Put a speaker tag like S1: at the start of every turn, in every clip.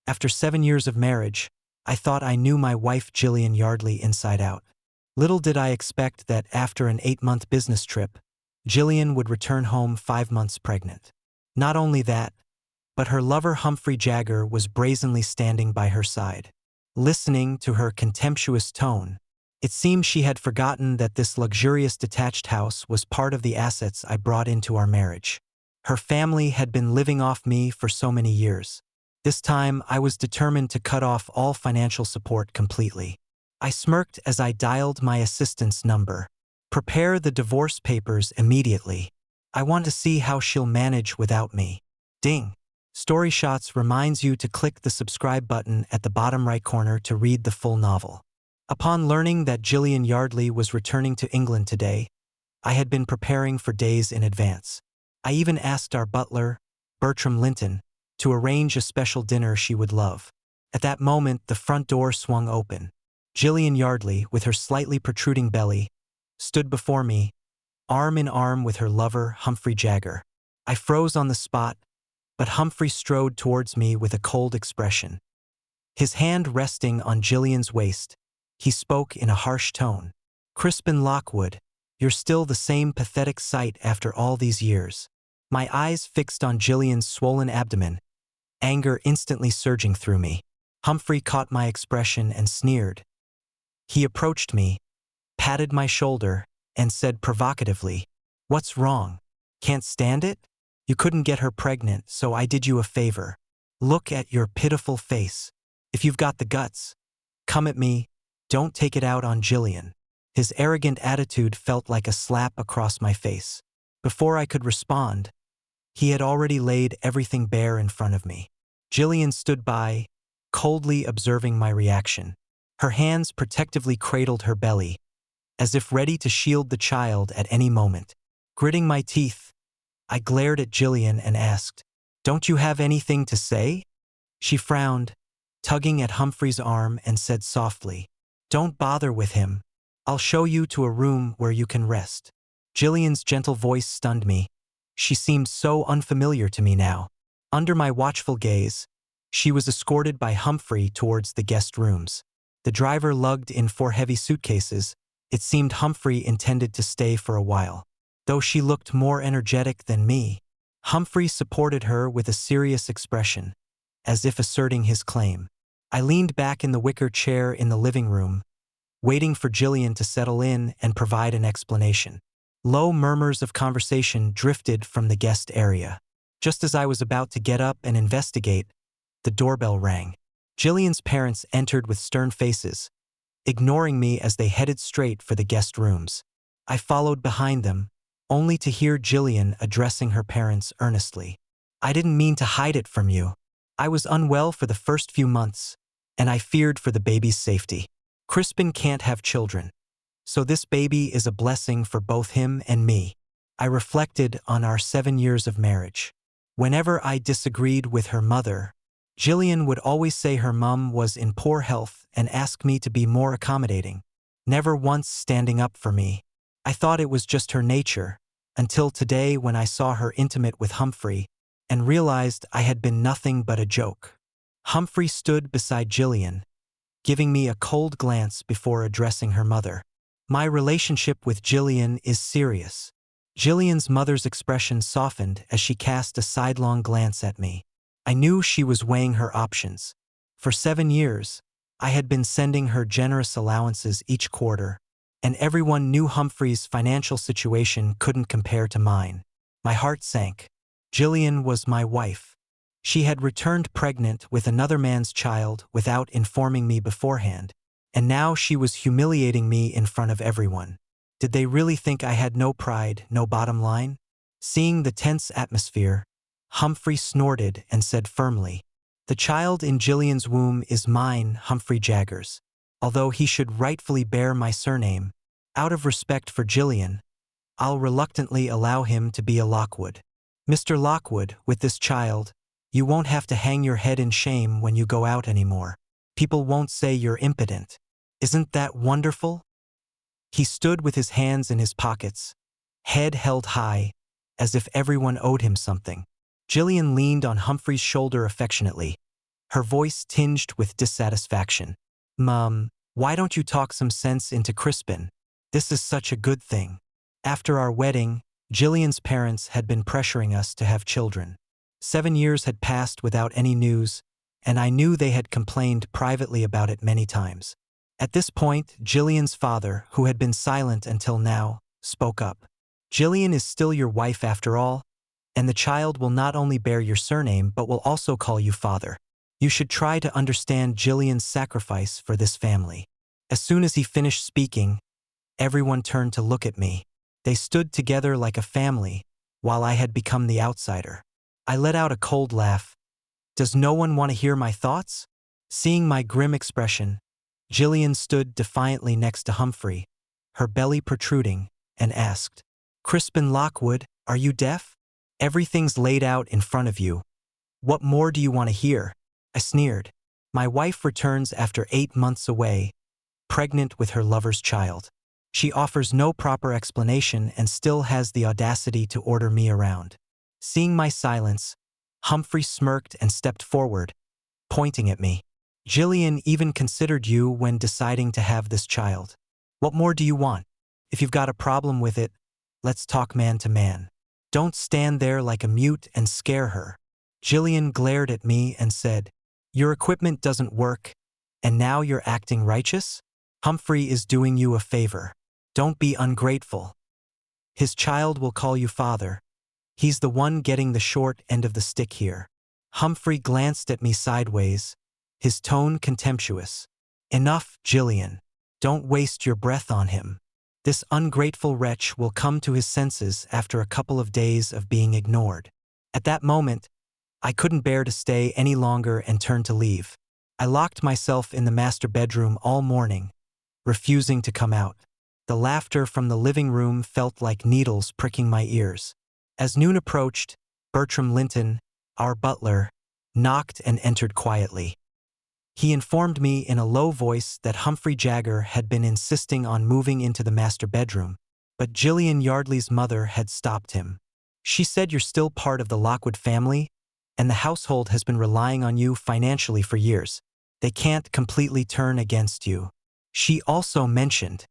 S1: After 7 years of marriage, I thought I knew my wife Gillian Yardley inside out. Little did I expect that after an 8-month business trip, Gillian would return home 5 months pregnant. Not only that, but her lover Humphrey Jagger was brazenly standing by her side. Listening to her contemptuous tone, it seemed she had forgotten that this luxurious detached house was part of the assets I brought into our marriage. Her family had been living off me for so many years. This time, I was determined to cut off all financial support completely. I smirked as I dialed my assistant's number. "Prepare the divorce papers immediately. I want to see how she'll manage without me." Ding. Story Shots reminds you to click the subscribe button at the bottom right corner to read the full novel. Upon learning that Gillian Yardley was returning to England today, I had been preparing for days in advance. I even asked our butler, Bertram Linton, to arrange a special dinner she would love. At that moment, the front door swung open. Gillian Yardley, with her slightly protruding belly, stood before me, arm in arm with her lover, Humphrey Jagger. I froze on the spot, but Humphrey strode towards me with a cold expression. His hand resting on Gillian's waist, he spoke in a harsh tone. "Crispin Lockwood, you're still the same pathetic sight after all these years." My eyes fixed on Gillian's swollen abdomen, anger instantly surging through me. Humphrey caught my expression and sneered. He approached me, patted my shoulder, and said provocatively, "What's wrong? Can't stand it? You couldn't get her pregnant, so I did you a favor. Look at your pitiful face. If you've got the guts, come at me, don't take it out on Gillian." His arrogant attitude felt like a slap across my face. Before I could respond, he had already laid everything bare in front of me. Gillian stood by, coldly observing my reaction. Her hands protectively cradled her belly, as if ready to shield the child at any moment. Gritting my teeth, I glared at Gillian and asked, "Don't you have anything to say?" She frowned, tugging at Humphrey's arm, and said softly, "Don't bother with him. I'll show you to a room where you can rest." Gillian's gentle voice stunned me. She seemed so unfamiliar to me now. Under my watchful gaze, she was escorted by Humphrey towards the guest rooms. The driver lugged in 4 heavy suitcases. It seemed Humphrey intended to stay for a while. Though she looked more energetic than me, Humphrey supported her with a serious expression, as if asserting his claim. I leaned back in the wicker chair in the living room, waiting for Gillian to settle in and provide an explanation. Low murmurs of conversation drifted from the guest area. Just as I was about to get up and investigate, the doorbell rang. Gillian's parents entered with stern faces, ignoring me as they headed straight for the guest rooms. I followed behind them, only to hear Gillian addressing her parents earnestly. "I didn't mean to hide it from you. I was unwell for the first few months, and I feared for the baby's safety. Crispin can't have children, so this baby is a blessing for both him and me." I reflected on our 7 years of marriage. Whenever I disagreed with her mother, Gillian would always say her mum was in poor health and ask me to be more accommodating, never once standing up for me. I thought it was just her nature, until today when I saw her intimate with Humphrey and realized I had been nothing but a joke. Humphrey stood beside Gillian, giving me a cold glance before addressing her mother. "My relationship with Gillian is serious." Gillian's mother's expression softened as she cast a sidelong glance at me. I knew she was weighing her options. For 7 years, I had been sending her generous allowances each quarter, and everyone knew Humphrey's financial situation couldn't compare to mine. My heart sank. Gillian was my wife. She had returned pregnant with another man's child without informing me beforehand, and now she was humiliating me in front of everyone. Did they really think I had no pride, no bottom line? Seeing the tense atmosphere, Humphrey snorted and said firmly, "The child in Gillian's womb is mine, Humphrey Jagger's. Although he should rightfully bear my surname, out of respect for Gillian, I'll reluctantly allow him to be a Lockwood. Mr. Lockwood, with this child, you won't have to hang your head in shame when you go out anymore. People won't say you're impotent. Isn't that wonderful?" He stood with his hands in his pockets, head held high, as if everyone owed him something. Gillian leaned on Humphrey's shoulder affectionately, her voice tinged with dissatisfaction. "Mum, why don't you talk some sense into Crispin? This is such a good thing." After our wedding, Gillian's parents had been pressuring us to have children. 7 years had passed without any news, and I knew they had complained privately about it many times. At this point, Gillian's father, who had been silent until now, spoke up. "Gillian is still your wife after all, and the child will not only bear your surname but will also call you father. You should try to understand Gillian's sacrifice for this family." As soon as he finished speaking, everyone turned to look at me. They stood together like a family, while I had become the outsider. I let out a cold laugh. "Does no one want to hear my thoughts?" Seeing my grim expression, Gillian stood defiantly next to Humphrey, her belly protruding, and asked, "Crispin Lockwood, are you deaf? Everything's laid out in front of you. What more do you want to hear?" I sneered. "My wife returns after 8 months away, pregnant with her lover's child. She offers no proper explanation and still has the audacity to order me around." Seeing my silence, Humphrey smirked and stepped forward, pointing at me. "Gillian even considered you when deciding to have this child. What more do you want? If you've got a problem with it, let's talk man to man. Don't stand there like a mute and scare her." Gillian glared at me and said, "Your equipment doesn't work, and now you're acting righteous? Humphrey is doing you a favor. Don't be ungrateful. His child will call you father. He's the one getting the short end of the stick here." Humphrey glanced at me sideways, his tone contemptuous. "Enough, Gillian. Don't waste your breath on him. This ungrateful wretch will come to his senses after a couple of days of being ignored." At that moment, I couldn't bear to stay any longer and turned to leave. I locked myself in the master bedroom all morning, refusing to come out. The laughter from the living room felt like needles pricking my ears. As noon approached, Bertram Linton, our butler, knocked and entered quietly. He informed me in a low voice that Humphrey Jagger had been insisting on moving into the master bedroom, but Gillian Yardley's mother had stopped him. "She said you're still part of the Lockwood family, and the household has been relying on you financially for years. They can't completely turn against you." She also mentioned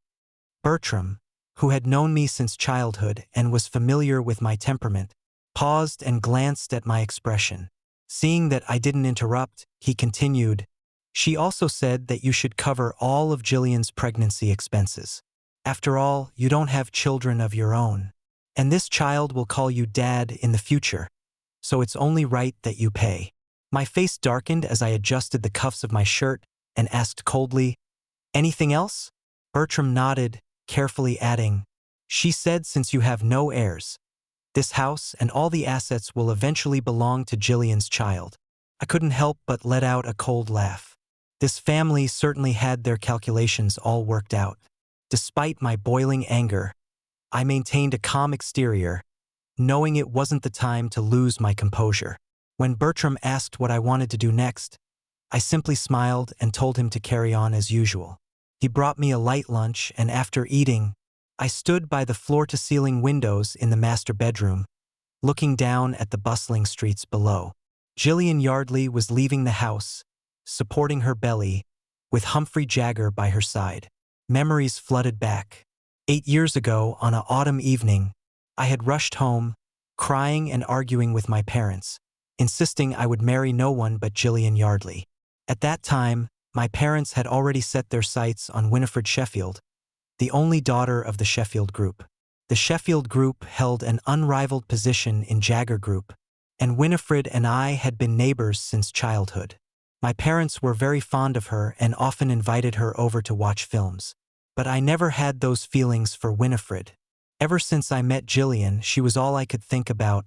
S1: Bertram, who had known me since childhood and was familiar with my temperament, paused and glanced at my expression. Seeing that I didn't interrupt, he continued, "She also said that you should cover all of Gillian's pregnancy expenses. After all, you don't have children of your own, and this child will call you Dad in the future, so it's only right that you pay." My face darkened as I adjusted the cuffs of my shirt and asked coldly, "Anything else?" Bertram nodded, carefully adding, "She said since you have no heirs, this house and all the assets will eventually belong to Gillian's child." I couldn't help but let out a cold laugh. This family certainly had their calculations all worked out. Despite my boiling anger, I maintained a calm exterior, knowing it wasn't the time to lose my composure. When Bertram asked what I wanted to do next, I simply smiled and told him to carry on as usual. He brought me a light lunch, and after eating, I stood by the floor-to-ceiling windows in the master bedroom, looking down at the bustling streets below. Gillian Yardley was leaving the house, supporting her belly, with Humphrey Jagger by her side. Memories flooded back. 8 years ago, on an autumn evening, I had rushed home, crying and arguing with my parents, insisting I would marry no one but Gillian Yardley. At that time, my parents had already set their sights on Winifred Sheffield, the only daughter of the Sheffield Group. The Sheffield Group held an unrivaled position in Jagger Group, and Winifred and I had been neighbors since childhood. My parents were very fond of her and often invited her over to watch films. But I never had those feelings for Winifred. Ever since I met Gillian, she was all I could think about,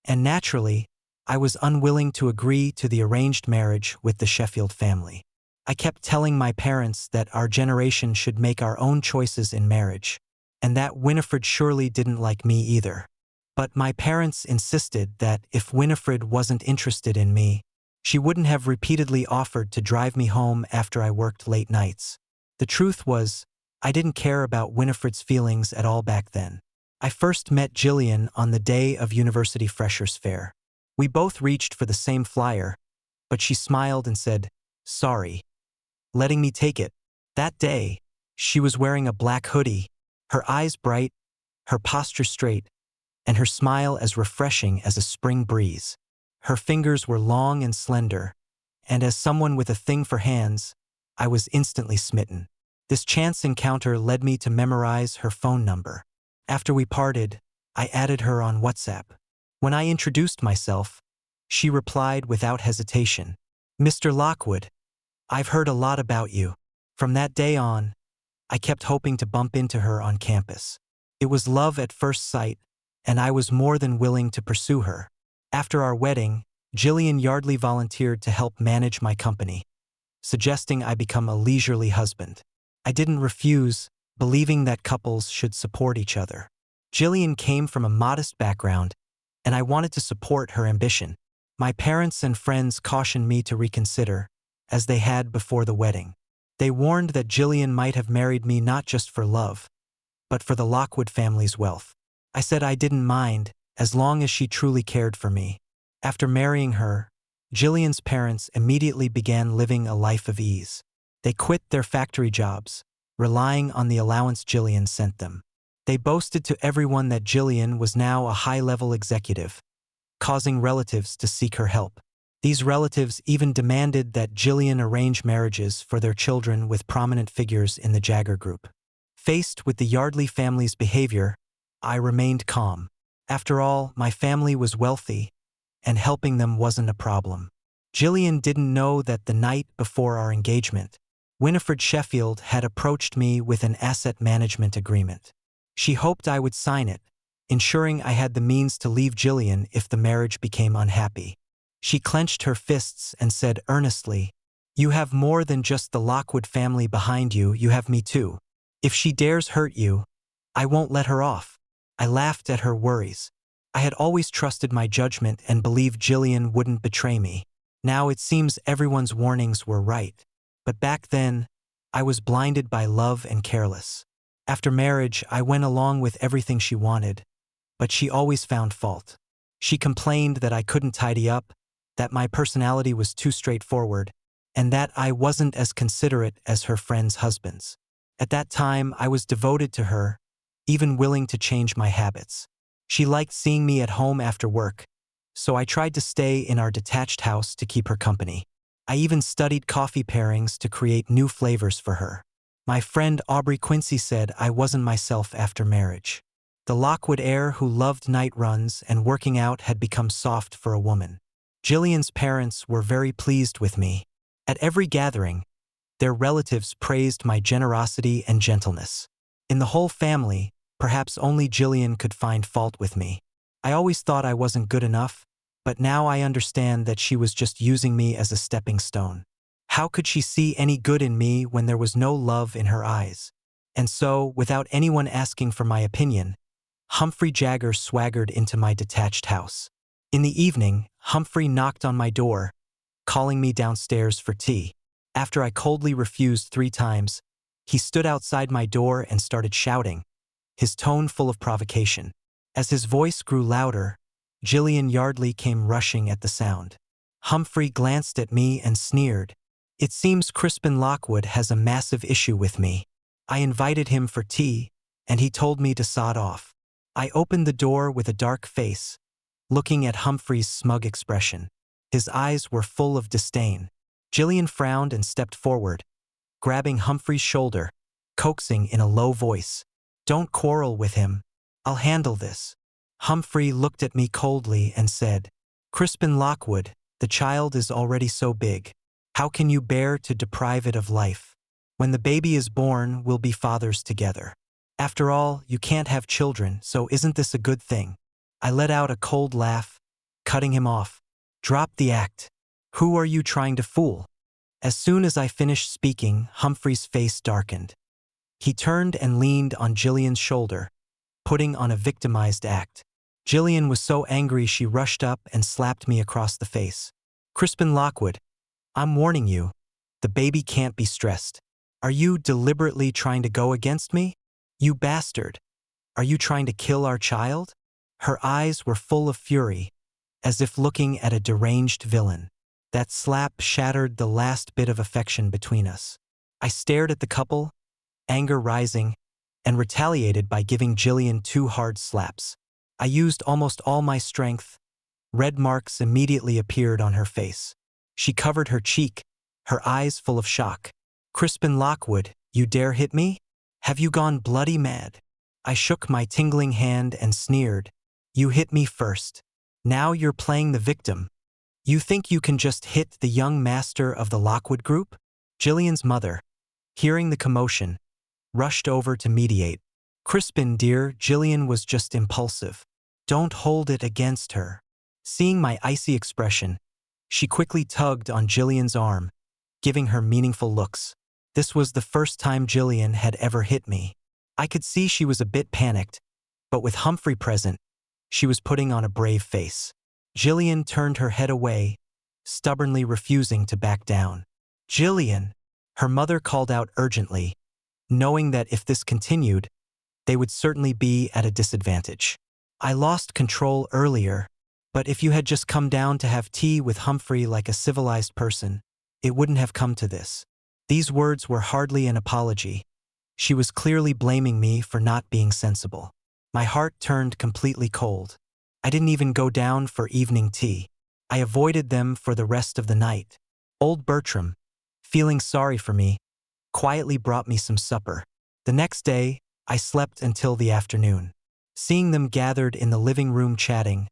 S1: and naturally, I was unwilling to agree to the arranged marriage with the Sheffield family. I kept telling my parents that our generation should make our own choices in marriage, and that Winifred surely didn't like me either. But my parents insisted that if Winifred wasn't interested in me, she wouldn't have repeatedly offered to drive me home after I worked late nights. The truth was, I didn't care about Winifred's feelings at all back then. I first met Gillian on the day of University Freshers' Fair. We both reached for the same flyer, but she smiled and said, "Sorry," letting me take it. That day, she was wearing a black hoodie, her eyes bright, her posture straight, and her smile as refreshing as a spring breeze. Her fingers were long and slender, and as someone with a thing for hands, I was instantly smitten. This chance encounter led me to memorize her phone number. After we parted, I added her on WhatsApp. When I introduced myself, she replied without hesitation, "Mr. Lockwood, I've heard a lot about you." From that day on, I kept hoping to bump into her on campus. It was love at first sight, and I was more than willing to pursue her. After our wedding, Gillian Yardley volunteered to help manage my company, suggesting I become a leisurely husband. I didn't refuse, believing that couples should support each other. Gillian came from a modest background, and I wanted to support her ambition. My parents and friends cautioned me to reconsider, as they had before the wedding. They warned that Gillian might have married me not just for love, but for the Lockwood family's wealth. I said I didn't mind, as long as she truly cared for me. After marrying her, Gillian's parents immediately began living a life of ease. They quit their factory jobs, relying on the allowance Gillian sent them. They boasted to everyone that Gillian was now a high-level executive, causing relatives to seek her help. These relatives even demanded that Gillian arrange marriages for their children with prominent figures in the Jagger group. Faced with the Yardley family's behavior, I remained calm. After all, my family was wealthy, and helping them wasn't a problem. Gillian didn't know that the night before our engagement, Winifred Sheffield had approached me with an asset management agreement. She hoped I would sign it, ensuring I had the means to leave Gillian if the marriage became unhappy. She clenched her fists and said earnestly, "You have more than just the Lockwood family behind you, you have me too. If she dares hurt you, I won't let her off." I laughed at her worries. I had always trusted my judgment and believed Gillian wouldn't betray me. Now it seems everyone's warnings were right. But back then, I was blinded by love and careless. After marriage, I went along with everything she wanted, but she always found fault. She complained that I couldn't tidy up, that my personality was too straightforward, and that I wasn't as considerate as her friends' husbands. At that time, I was devoted to her, even willing to change my habits. She liked seeing me at home after work, so I tried to stay in our detached house to keep her company. I even studied coffee pairings to create new flavors for her. My friend Aubrey Quincy said I wasn't myself after marriage. The Lockwood heir who loved night runs and working out had become soft for a woman. Gillian's parents were very pleased with me. At every gathering, their relatives praised my generosity and gentleness. In the whole family, perhaps only Gillian could find fault with me. I always thought I wasn't good enough, but now I understand that she was just using me as a stepping stone. How could she see any good in me when there was no love in her eyes? And so, without anyone asking for my opinion, Humphrey Jagger swaggered into my detached house. In the evening, Humphrey knocked on my door, calling me downstairs for tea. After I coldly refused 3 times, he stood outside my door and started shouting, his tone full of provocation. As his voice grew louder, Gillian Yardley came rushing at the sound. Humphrey glanced at me and sneered. "It seems Crispin Lockwood has a massive issue with me." I invited him for tea, and he told me to sod off. I opened the door with a dark face, looking at Humphrey's smug expression. His eyes were full of disdain. Gillian frowned and stepped forward, grabbing Humphrey's shoulder, coaxing in a low voice, "Don't quarrel with him. I'll handle this." Humphrey looked at me coldly and said, "Crispin Lockwood, the child is already so big. How can you bear to deprive it of life? When the baby is born, we'll be fathers together. After all, you can't have children, so isn't this a good thing?" I let out a cold laugh, cutting him off. "Drop the act. Who are you trying to fool?" As soon as I finished speaking, Humphrey's face darkened. He turned and leaned on Gillian's shoulder, putting on a victimized act. Gillian was so angry she rushed up and slapped me across the face. "Crispin Lockwood, I'm warning you. The baby can't be stressed. Are you deliberately trying to go against me? You bastard. Are you trying to kill our child?" Her eyes were full of fury, as if looking at a deranged villain. That slap shattered the last bit of affection between us. I stared at the couple, anger rising, and retaliated by giving Gillian 2 hard slaps. I used almost all my strength. Red marks immediately appeared on her face. She covered her cheek, her eyes full of shock. "Crispin Lockwood, you dare hit me? Have you gone bloody mad?" I shook my tingling hand and sneered. "You hit me first. Now you're playing the victim. You think you can just hit the young master of the Lockwood Group?" Gillian's mother, hearing the commotion, rushed over to mediate. "Crispin, dear, Gillian was just impulsive. Don't hold it against her." Seeing my icy expression, she quickly tugged on Gillian's arm, giving her meaningful looks. This was the first time Gillian had ever hit me. I could see she was a bit panicked, but with Humphrey present, she was putting on a brave face. Gillian turned her head away, stubbornly refusing to back down. "Gillian!" her mother called out urgently, knowing that if this continued, they would certainly be at a disadvantage. "I lost control earlier, but if you had just come down to have tea with Humphrey like a civilized person, it wouldn't have come to this." These words were hardly an apology. She was clearly blaming me for not being sensible. My heart turned completely cold. I didn't even go down for evening tea. I avoided them for the rest of the night. Old Bertram, feeling sorry for me, quietly brought me some supper. The next day, I slept until the afternoon. Seeing them gathered in the living room chatting,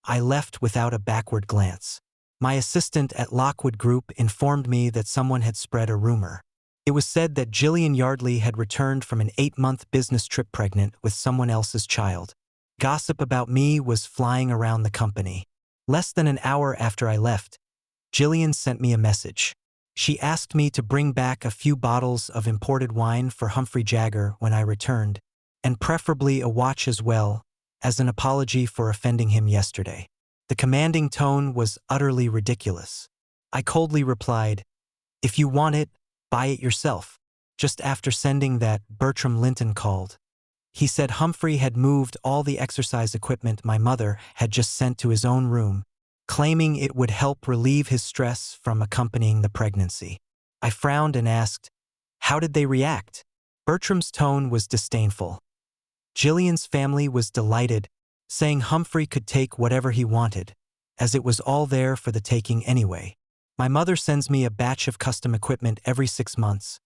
S1: I left without a backward glance. My assistant at Lockwood Group informed me that someone had spread a rumor. It was said that Gillian Yardley had returned from an 8-month business trip pregnant with someone else's child. Gossip about me was flying around the company. Less than an hour after I left, Gillian sent me a message. She asked me to bring back a few bottles of imported wine for Humphrey Jagger when I returned, and preferably a watch as well, as an apology for offending him yesterday. The commanding tone was utterly ridiculous. I coldly replied, "If you want it, buy it yourself." Just after sending that, Bertram Linton called. He said Humphrey had moved all the exercise equipment my mother had just sent to his own room, claiming it would help relieve his stress from accompanying the pregnancy. I frowned and asked, "How did they react?" Bertram's tone was disdainful. Gillian's family was delighted, saying Humphrey could take whatever he wanted, as it was all there for the taking anyway. My mother sends me a batch of custom equipment every 6 months,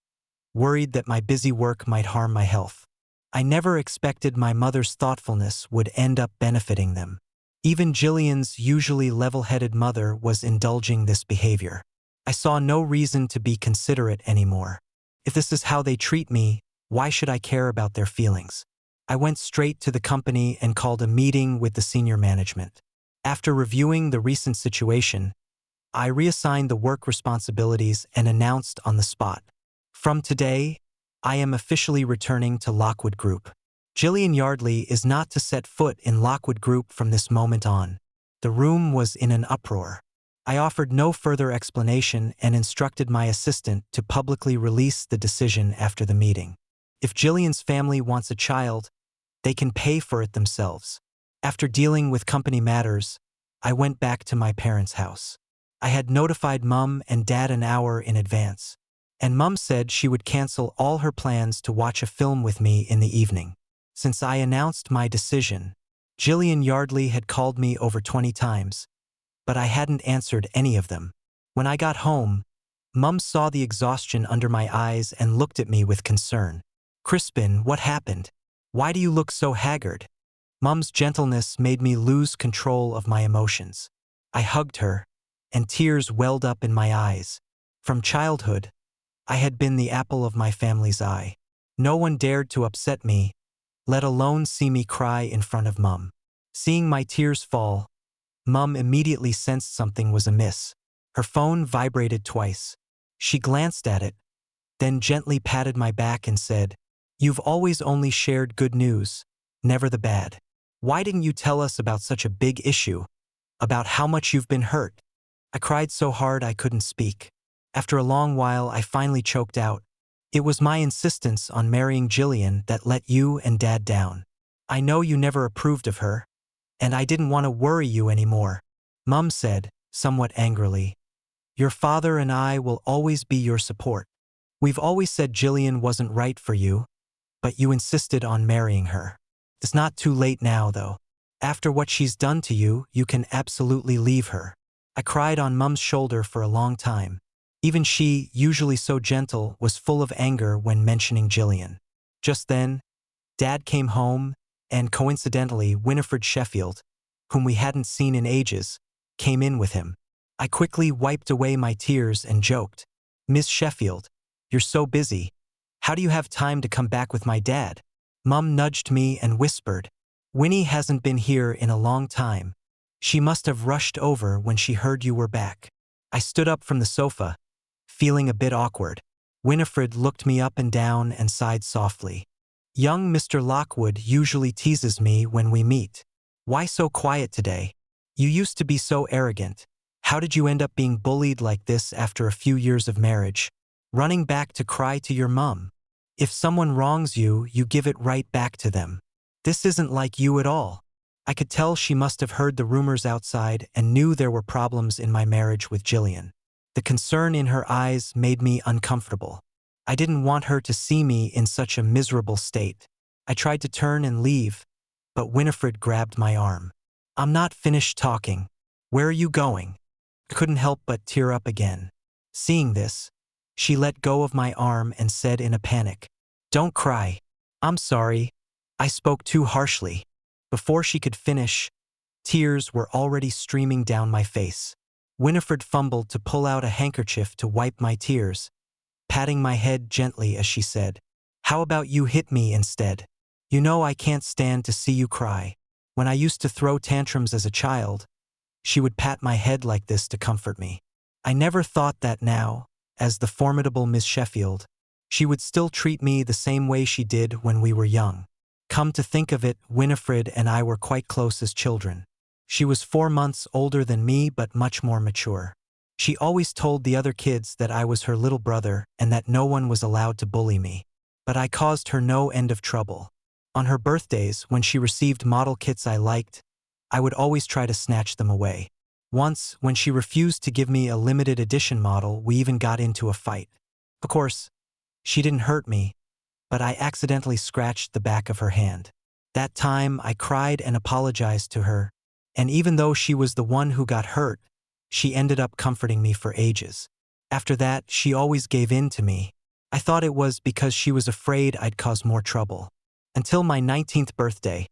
S1: worried that my busy work might harm my health. I never expected my mother's thoughtfulness would end up benefiting them. Even Gillian's usually level-headed mother was indulging this behavior. I saw no reason to be considerate anymore. If this is how they treat me, why should I care about their feelings? I went straight to the company and called a meeting with the senior management. After reviewing the recent situation, I reassigned the work responsibilities and announced on the spot, "From today, I am officially returning to Lockwood Group. Gillian Yardley is not to set foot in Lockwood Group from this moment on." The room was in an uproar. I offered no further explanation and instructed my assistant to publicly release the decision after the meeting. If Gillian's family wants a child, they can pay for it themselves. After dealing with company matters, I went back to my parents' house. I had notified Mum and Dad an hour in advance, and Mum said she would cancel all her plans to watch a film with me in the evening. Since I announced my decision, Gillian Yardley had called me over 20 times, but I hadn't answered any of them. When I got home, Mum saw the exhaustion under my eyes and looked at me with concern. "Crispin, what happened? Why do you look so haggard?" Mum's gentleness made me lose control of my emotions. I hugged her, and tears welled up in my eyes. From childhood, I had been the apple of my family's eye. No one dared to upset me, let alone see me cry in front of Mum. Seeing my tears fall, Mum immediately sensed something was amiss. Her phone vibrated twice. She glanced at it, then gently patted my back and said, "You've always only shared good news, never the bad. Why didn't you tell us about such a big issue, about how much you've been hurt?" I cried so hard I couldn't speak. After a long while, I finally choked out, "It was my insistence on marrying Gillian that let you and Dad down. I know you never approved of her, and I didn't want to worry you anymore." Mum said, somewhat angrily, Your father and I will always be your support. We've always said Gillian wasn't right for you, but you insisted on marrying her. It's not too late now, though. After what she's done to you, you can absolutely leave her. I cried on Mum's shoulder for a long time. Even she, usually so gentle, was full of anger when mentioning Gillian. Just then, Dad came home, and coincidentally, Winifred Sheffield, whom we hadn't seen in ages, came in with him. I quickly wiped away my tears and joked, "Miss Sheffield, you're so busy. How do you have time to come back with my dad?" Mum nudged me and whispered, "Winnie hasn't been here in a long time. She must have rushed over when she heard you were back." I stood up from the sofa, feeling a bit awkward. Winifred looked me up and down and sighed softly. "Young Mr. Lockwood usually teases me when we meet. Why so quiet today? You used to be so arrogant. How did you end up being bullied like this after a few years of marriage? Running back to cry to your mum. If someone wrongs you, you give it right back to them. This isn't like you at all." I could tell she must have heard the rumors outside and knew there were problems in my marriage with Gillian. The concern in her eyes made me uncomfortable. I didn't want her to see me in such a miserable state. I tried to turn and leave, but Winifred grabbed my arm. "I'm not finished talking. Where are you going?" I couldn't help but tear up again. Seeing this, she let go of my arm and said in a panic, "Don't cry. I'm sorry. I spoke too harshly." Before she could finish, tears were already streaming down my face. Winifred fumbled to pull out a handkerchief to wipe my tears, patting my head gently as she said, "How about you hit me instead? You know I can't stand to see you cry." When I used to throw tantrums as a child, she would pat my head like this to comfort me. I never thought that now, as the formidable Miss Sheffield, she would still treat me the same way she did when we were young. Come to think of it, Winifred and I were quite close as children. She was 4 months older than me but much more mature. She always told the other kids that I was her little brother and that no one was allowed to bully me. But I caused her no end of trouble. On her birthdays, when she received model kits I liked, I would always try to snatch them away. Once, when she refused to give me a limited edition model, we even got into a fight. Of course, she didn't hurt me, but I accidentally scratched the back of her hand. That time, I cried and apologized to her, and even though she was the one who got hurt, she ended up comforting me for ages. After that, she always gave in to me. I thought it was because she was afraid I'd cause more trouble. Until my 19th birthday,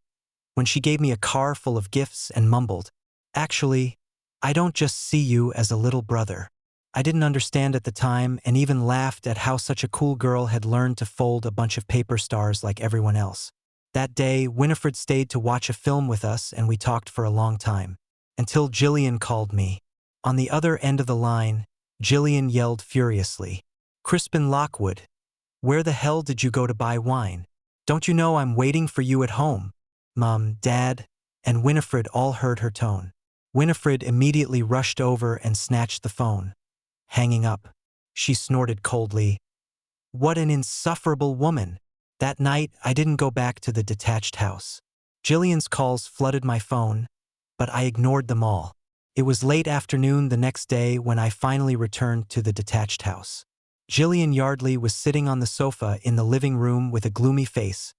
S1: when she gave me a car full of gifts and mumbled, "Actually, I don't just see you as a little brother." I didn't understand at the time and even laughed at how such a cool girl had learned to fold a bunch of paper stars like everyone else. That day, Winifred stayed to watch a film with us and we talked for a long time. Until Gillian called me. On the other end of the line, Gillian yelled furiously, "Crispin Lockwood, where the hell did you go to buy wine? Don't you know I'm waiting for you at home?" Mom, Dad, and Winifred all heard her tone. Winifred immediately rushed over and snatched the phone. Hanging up, she snorted coldly, "What an insufferable woman." That night, I didn't go back to the detached house. Gillian's calls flooded my phone, but I ignored them all. It was late afternoon the next day when I finally returned to the detached house. Gillian Yardley was sitting on the sofa in the living room with a gloomy face,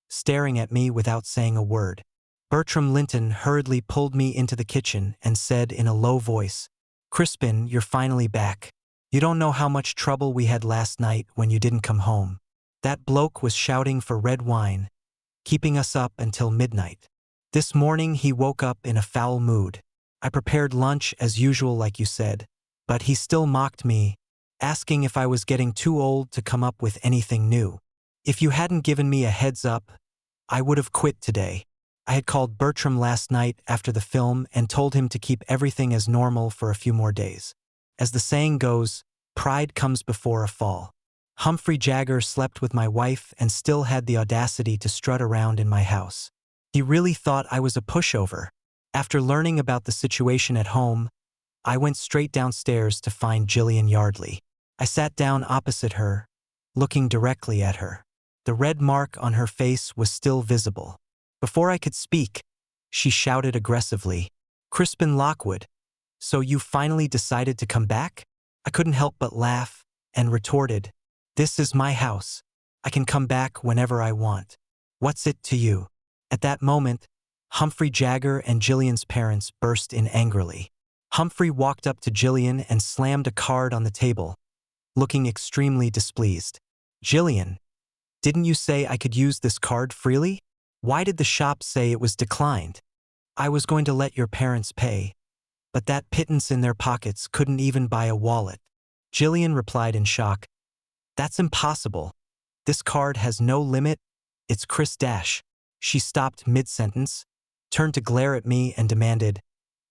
S1: staring at me without saying a word. Bertram Linton hurriedly pulled me into the kitchen and said in a low voice, "Crispin, you're finally back. You don't know how much trouble we had last night when you didn't come home. That bloke was shouting for red wine, keeping us up until midnight. This morning he woke up in a foul mood. I prepared lunch as usual like you said, but he still mocked me, asking if I was getting too old to come up with anything new. If you hadn't given me a heads up, I would have quit today." I had called Bertram last night after the film and told him to keep everything as normal for a few more days. As the saying goes, pride comes before a fall. Humphrey Jagger slept with my wife and still had the audacity to strut around in my house. He really thought I was a pushover. After learning about the situation at home, I went straight downstairs to find Gillian Yardley. I sat down opposite her, looking directly at her. The red mark on her face was still visible. Before I could speak, she shouted aggressively, "Crispin Lockwood, so you finally decided to come back?" I couldn't help but laugh and retorted, "This is my house. I can come back whenever I want. What's it to you?" At that moment, Humphrey Jagger and Gillian's parents burst in angrily. Humphrey walked up to Gillian and slammed a card on the table, looking extremely displeased. "Gillian, didn't you say I could use this card freely? Why did the shop say it was declined? I was going to let your parents pay, but that pittance in their pockets couldn't even buy a wallet." Gillian replied in shock, "That's impossible. This card has no limit. It's Chris Dash." She stopped mid-sentence, turned to glare at me and demanded,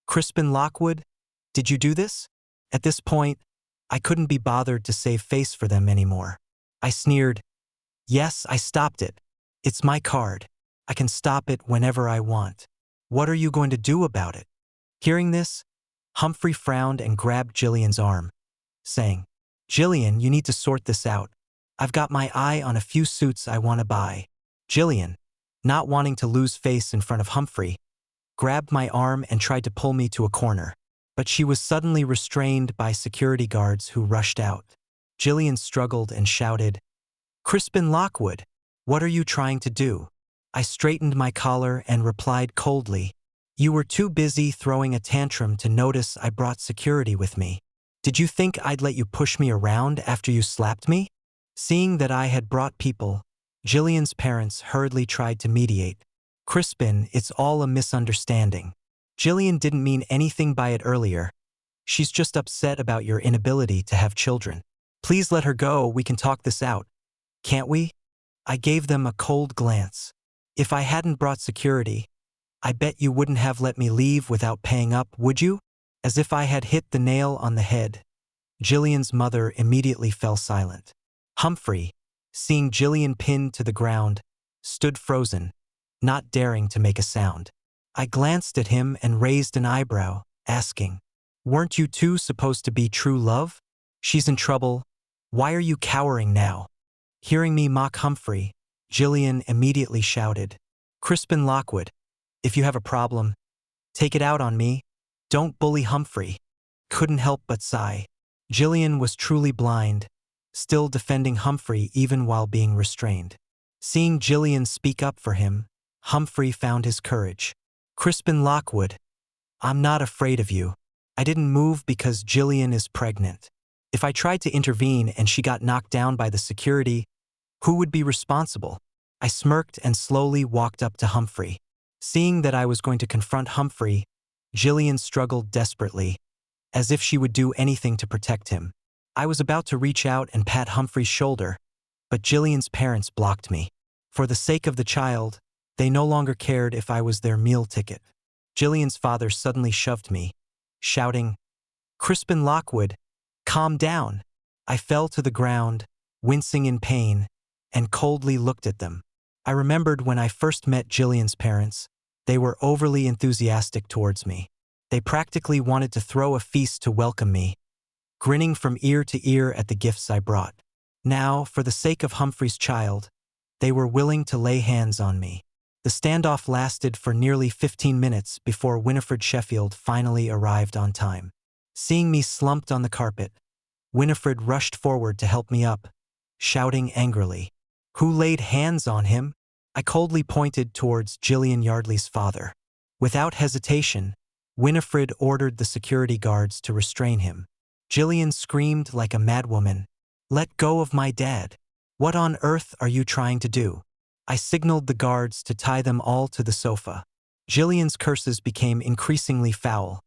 S1: "Crispin Lockwood, did you do this?" At this point, I couldn't be bothered to save face for them anymore. I sneered, "Yes, I stopped it. It's my card. I can stop it whenever I want. What are you going to do about it?" Hearing this, Humphrey frowned and grabbed Gillian's arm, saying, "Gillian, you need to sort this out. I've got my eye on a few suits I want to buy." Gillian, not wanting to lose face in front of Humphrey, grabbed my arm and tried to pull me to a corner, but she was suddenly restrained by security guards who rushed out. Gillian struggled and shouted, "Crispin Lockwood, what are you trying to do?" I straightened my collar and replied coldly, "You were too busy throwing a tantrum to notice I brought security with me. Did you think I'd let you push me around after you slapped me?" Seeing that I had brought people, Gillian's parents hurriedly tried to mediate. "Crispin, it's all a misunderstanding. Gillian didn't mean anything by it earlier. She's just upset about your inability to have children. Please let her go, we can talk this out. Can't we?" I gave them a cold glance. If I hadn't brought security, I bet you wouldn't have let me leave without paying up, would you? As if I had hit the nail on the head, Gillian's mother immediately fell silent. Humphrey, seeing Gillian pinned to the ground, stood frozen, not daring to make a sound. I glanced at him and raised an eyebrow, asking, "Weren't you two supposed to be true love? She's in trouble. Why are you cowering now?" Hearing me mock Humphrey, Gillian immediately shouted, "Crispin Lockwood, if you have a problem, take it out on me. Don't bully Humphrey." Couldn't help but sigh. Gillian was truly blind, still defending Humphrey even while being restrained. Seeing Gillian speak up for him, Humphrey found his courage. "Crispin Lockwood, I'm not afraid of you. I didn't move because Gillian is pregnant. If I tried to intervene and she got knocked down by the security, who would be responsible?" I smirked and slowly walked up to Humphrey. Seeing that I was going to confront Humphrey, Gillian struggled desperately, as if she would do anything to protect him. I was about to reach out and pat Humphrey's shoulder, but Gillian's parents blocked me. For the sake of the child, they no longer cared if I was their meal ticket. Gillian's father suddenly shoved me, shouting, "Crispin Lockwood, calm down." I fell to the ground, wincing in pain, and coldly looked at them. I remembered when I first met Gillian's parents, they were overly enthusiastic towards me. They practically wanted to throw a feast to welcome me, grinning from ear to ear at the gifts I brought. Now, for the sake of Humphrey's child, they were willing to lay hands on me. The standoff lasted for nearly 15 minutes before Winifred Sheffield finally arrived on time. Seeing me slumped on the carpet, Winifred rushed forward to help me up, shouting angrily, "Who laid hands on him?" I coldly pointed towards Gillian Yardley's father. Without hesitation, Winifred ordered the security guards to restrain him. Gillian screamed like a madwoman, "Let go of my dad. What on earth are you trying to do?" I signaled the guards to tie them all to the sofa. Gillian's curses became increasingly foul,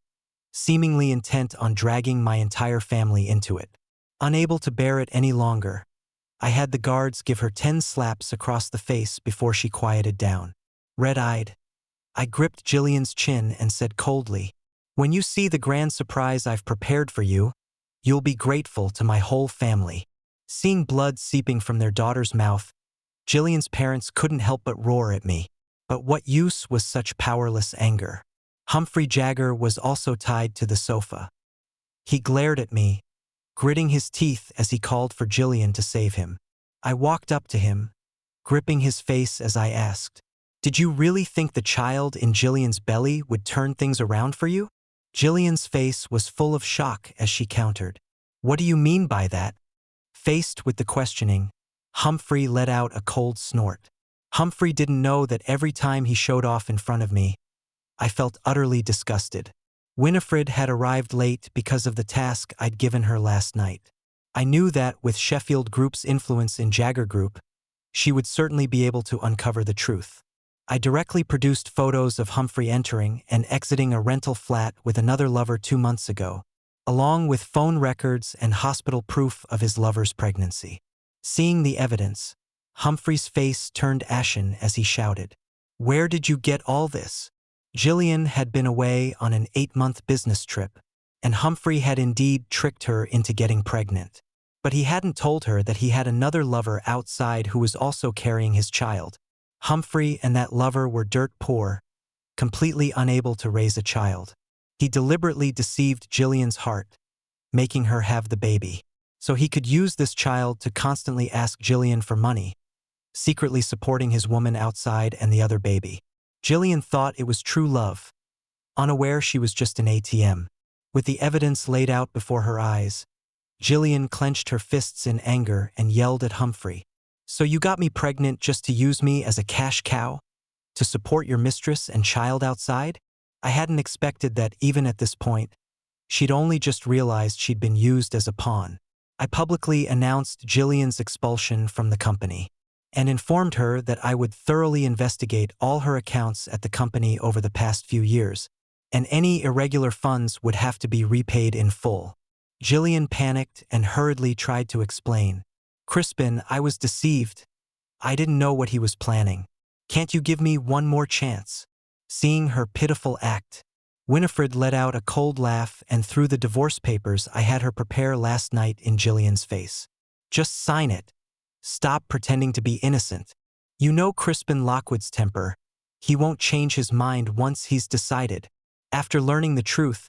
S1: seemingly intent on dragging my entire family into it. Unable to bear it any longer, I had the guards give her 10 slaps across the face before she quieted down. Red-eyed, I gripped Gillian's chin and said coldly, "When you see the grand surprise I've prepared for you, you'll be grateful to my whole family." Seeing blood seeping from their daughter's mouth, Gillian's parents couldn't help but roar at me. But what use was such powerless anger? Humphrey Jagger was also tied to the sofa. He glared at me, gritting his teeth as he called for Gillian to save him. I walked up to him, gripping his face as I asked, "Did you really think the child in Gillian's belly would turn things around for you?" Gillian's face was full of shock as she countered, What do you mean by that? Faced with the questioning, Humphrey let out a cold snort. Humphrey didn't know that every time he showed off in front of me, I felt utterly disgusted. Winifred had arrived late because of the task I'd given her last night. I knew that, with Sheffield Group's influence in Jagger Group, she would certainly be able to uncover the truth. I directly produced photos of Humphrey entering and exiting a rental flat with another lover 2 months ago, along with phone records and hospital proof of his lover's pregnancy. Seeing the evidence, Humphrey's face turned ashen as he shouted, "Where did you get all this?" Gillian had been away on an 8-month business trip, and Humphrey had indeed tricked her into getting pregnant. But he hadn't told her that he had another lover outside who was also carrying his child. Humphrey and that lover were dirt poor, completely unable to raise a child. He deliberately deceived Gillian's heart, making her have the baby, so he could use this child to constantly ask Gillian for money, secretly supporting his woman outside and the other baby. Gillian thought it was true love, unaware she was just an ATM. With the evidence laid out before her eyes, Gillian clenched her fists in anger and yelled at Humphrey, "So you got me pregnant just to use me as a cash cow? To support your mistress and child outside?" I hadn't expected that even at this point. She'd only just realized she'd been used as a pawn. I publicly announced Gillian's expulsion from the company and informed her that I would thoroughly investigate all her accounts at the company over the past few years, and any irregular funds would have to be repaid in full. Gillian panicked and hurriedly tried to explain. "Crispin, I was deceived. I didn't know what he was planning. Can't you give me one more chance?" Seeing her pitiful act, Winifred let out a cold laugh and threw the divorce papers I had her prepare last night in Gillian's face. "Just sign it. Stop pretending to be innocent. You know Crispin Lockwood's temper. He won't change his mind once he's decided." After learning the truth,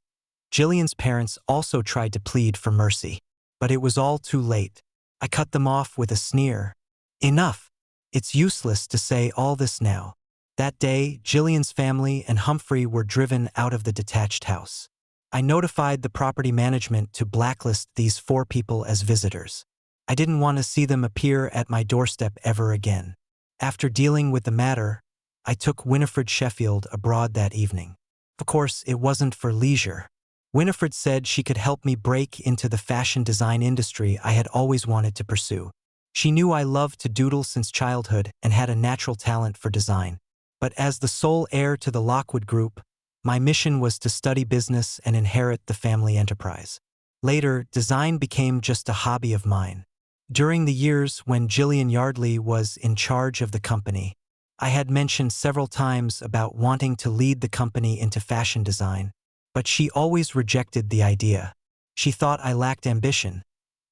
S1: Gillian's parents also tried to plead for mercy, but it was all too late. I cut them off with a sneer. "Enough. It's useless to say all this now." That day, Gillian's family and Humphrey were driven out of the detached house. I notified the property management to blacklist these 4 people as visitors. I didn't want to see them appear at my doorstep ever again. After dealing with the matter, I took Winifred Sheffield abroad that evening. Of course, it wasn't for leisure. Winifred said she could help me break into the fashion design industry I had always wanted to pursue. She knew I loved to doodle since childhood and had a natural talent for design. But as the sole heir to the Lockwood Group, my mission was to study business and inherit the family enterprise. Later, design became just a hobby of mine. During the years when Gillian Yardley was in charge of the company, I had mentioned several times about wanting to lead the company into fashion design, but she always rejected the idea. She thought I lacked ambition,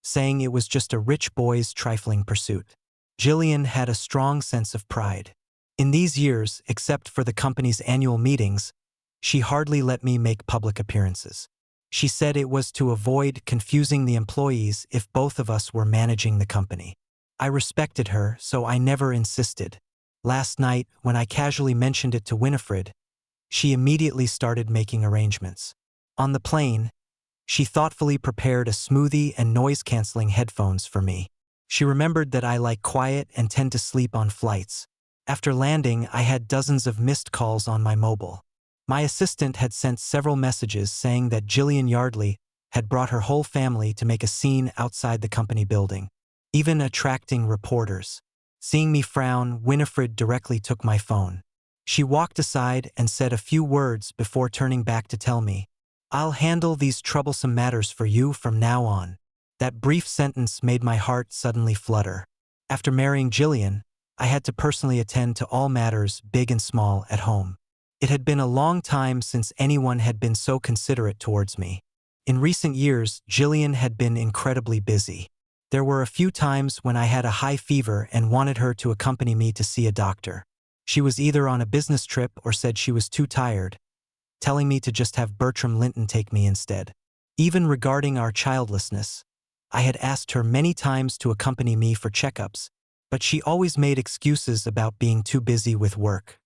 S1: saying it was just a rich boy's trifling pursuit. Gillian had a strong sense of pride. In these years, except for the company's annual meetings, she hardly let me make public appearances. She said it was to avoid confusing the employees if both of us were managing the company. I respected her, so I never insisted. Last night, when I casually mentioned it to Winifred, she immediately started making arrangements. On the plane, she thoughtfully prepared a smoothie and noise-canceling headphones for me. She remembered that I like quiet and tend to sleep on flights. After landing, I had dozens of missed calls on my mobile. My assistant had sent several messages saying that Gillian Yardley had brought her whole family to make a scene outside the company building, even attracting reporters. Seeing me frown, Winifred directly took my phone. She walked aside and said a few words before turning back to tell me, "I'll handle these troublesome matters for you from now on." That brief sentence made my heart suddenly flutter. After marrying Gillian, I had to personally attend to all matters, big and small, at home. It had been a long time since anyone had been so considerate towards me. In recent years, Gillian had been incredibly busy. There were a few times when I had a high fever and wanted her to accompany me to see a doctor. She was either on a business trip or said she was too tired, telling me to just have Bertram Linton take me instead. Even regarding our childlessness, I had asked her many times to accompany me for checkups, but she always made excuses about being too busy with work.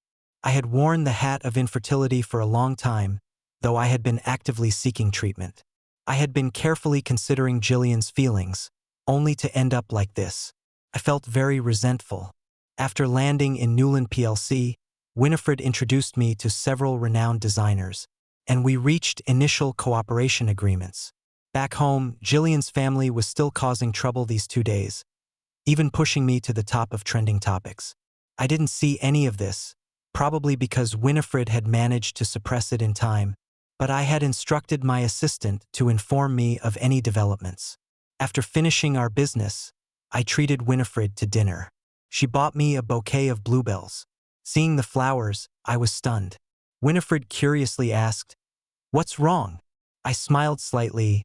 S1: I had worn the hat of infertility for a long time, though I had been actively seeking treatment. I had been carefully considering Gillian's feelings, only to end up like this. I felt very resentful. After landing in Newland plc, Winifred introduced me to several renowned designers, and we reached initial cooperation agreements. Back home, Gillian's family was still causing trouble these 2 days, even pushing me to the top of trending topics. I didn't see any of this, probably because Winifred had managed to suppress it in time, but I had instructed my assistant to inform me of any developments. After finishing our business, I treated Winifred to dinner. She bought me a bouquet of bluebells. Seeing the flowers, I was stunned. Winifred curiously asked, "What's wrong?" I smiled slightly.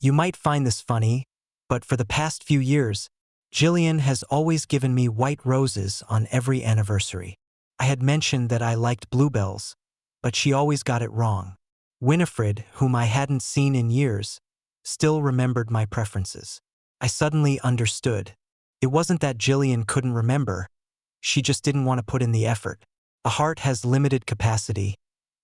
S1: "You might find this funny, but for the past few years, Gillian has always given me white roses on every anniversary." I had mentioned that I liked bluebells, but she always got it wrong. Winifred, whom I hadn't seen in years, still remembered my preferences. I suddenly understood. It wasn't that Gillian couldn't remember, she just didn't want to put in the effort. A heart has limited capacity,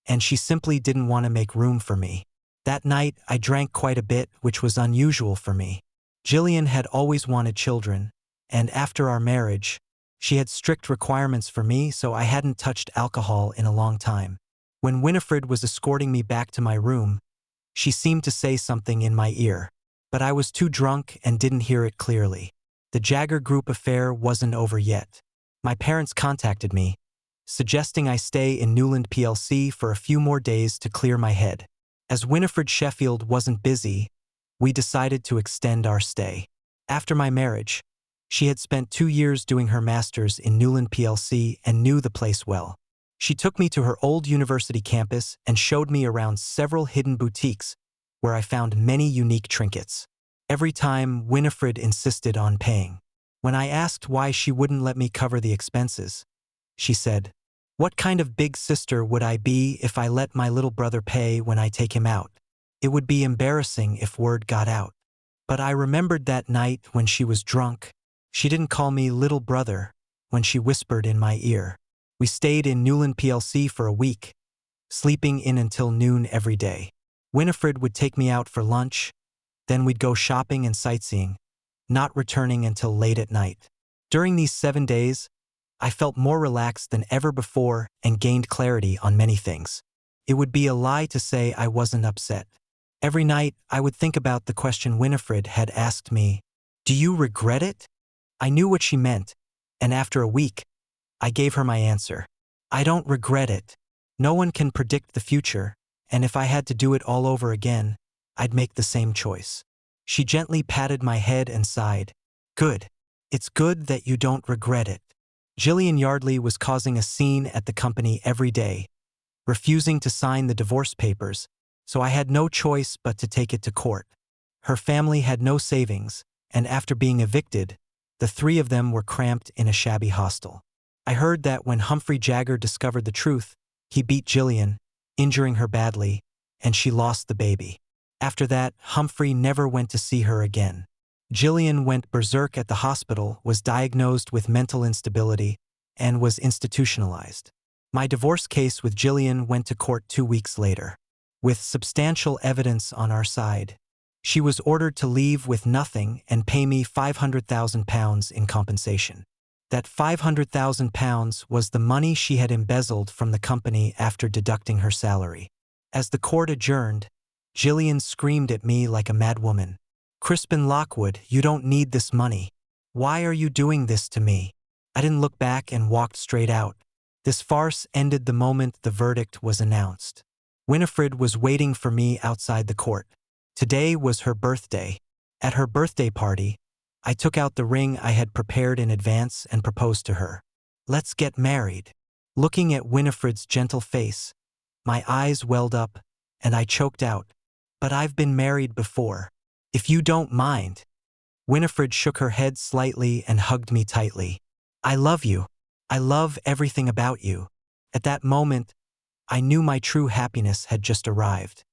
S1: and she simply didn't want to make room for me. That night, I drank quite a bit, which was unusual for me. Gillian had always wanted children, and after our marriage, she had strict requirements for me, so I hadn't touched alcohol in a long time. When Winifred was escorting me back to my room, she seemed to say something in my ear, but I was too drunk and didn't hear it clearly. The Jagger Group affair wasn't over yet. My parents contacted me, suggesting I stay in Newland plc for a few more days to clear my head. As Winifred Sheffield wasn't busy, we decided to extend our stay. After my marriage, she had spent 2 years doing her master's in Newland plc and knew the place well. She took me to her old university campus and showed me around several hidden boutiques where I found many unique trinkets. Every time, Winifred insisted on paying. When I asked why she wouldn't let me cover the expenses, she said, "What kind of big sister would I be if I let my little brother pay when I take him out? It would be embarrassing if word got out." But I remembered that night when she was drunk. She didn't call me little brother when she whispered in my ear. We stayed in Newland plc for a week, sleeping in until noon every day. Winifred would take me out for lunch, then we'd go shopping and sightseeing, not returning until late at night. During these 7 days, I felt more relaxed than ever before and gained clarity on many things. It would be a lie to say I wasn't upset. Every night, I would think about the question Winifred had asked me, "Do you regret it?" I knew what she meant, and after a week, I gave her my answer. I don't regret it. No one can predict the future, and if I had to do it all over again, I'd make the same choice. She gently patted my head and sighed. "Good. It's good that you don't regret it." Gillian Yardley was causing a scene at the company every day, refusing to sign the divorce papers, so I had no choice but to take it to court. Her family had no savings, and after being evicted, the 3 of them were cramped in a shabby hostel. I heard that when Humphrey Jagger discovered the truth, he beat Gillian, injuring her badly, and she lost the baby. After that, Humphrey never went to see her again. Gillian went berserk at the hospital, was diagnosed with mental instability, and was institutionalized. My divorce case with Gillian went to court 2 weeks later. With substantial evidence on our side, she was ordered to leave with nothing and pay me £500,000 in compensation. That £500,000 was the money she had embezzled from the company after deducting her salary. As the court adjourned, Gillian screamed at me like a madwoman. "Crispin Lockwood, you don't need this money. Why are you doing this to me?" I didn't look back and walked straight out. This farce ended the moment the verdict was announced. Winifred was waiting for me outside the court. Today was her birthday. At her birthday party, I took out the ring I had prepared in advance and proposed to her. "Let's get married." Looking at Winifred's gentle face, my eyes welled up, and I choked out, "But I've been married before. If you don't mind." Winifred shook her head slightly and hugged me tightly. "I love you. I love everything about you." At that moment, I knew my true happiness had just arrived.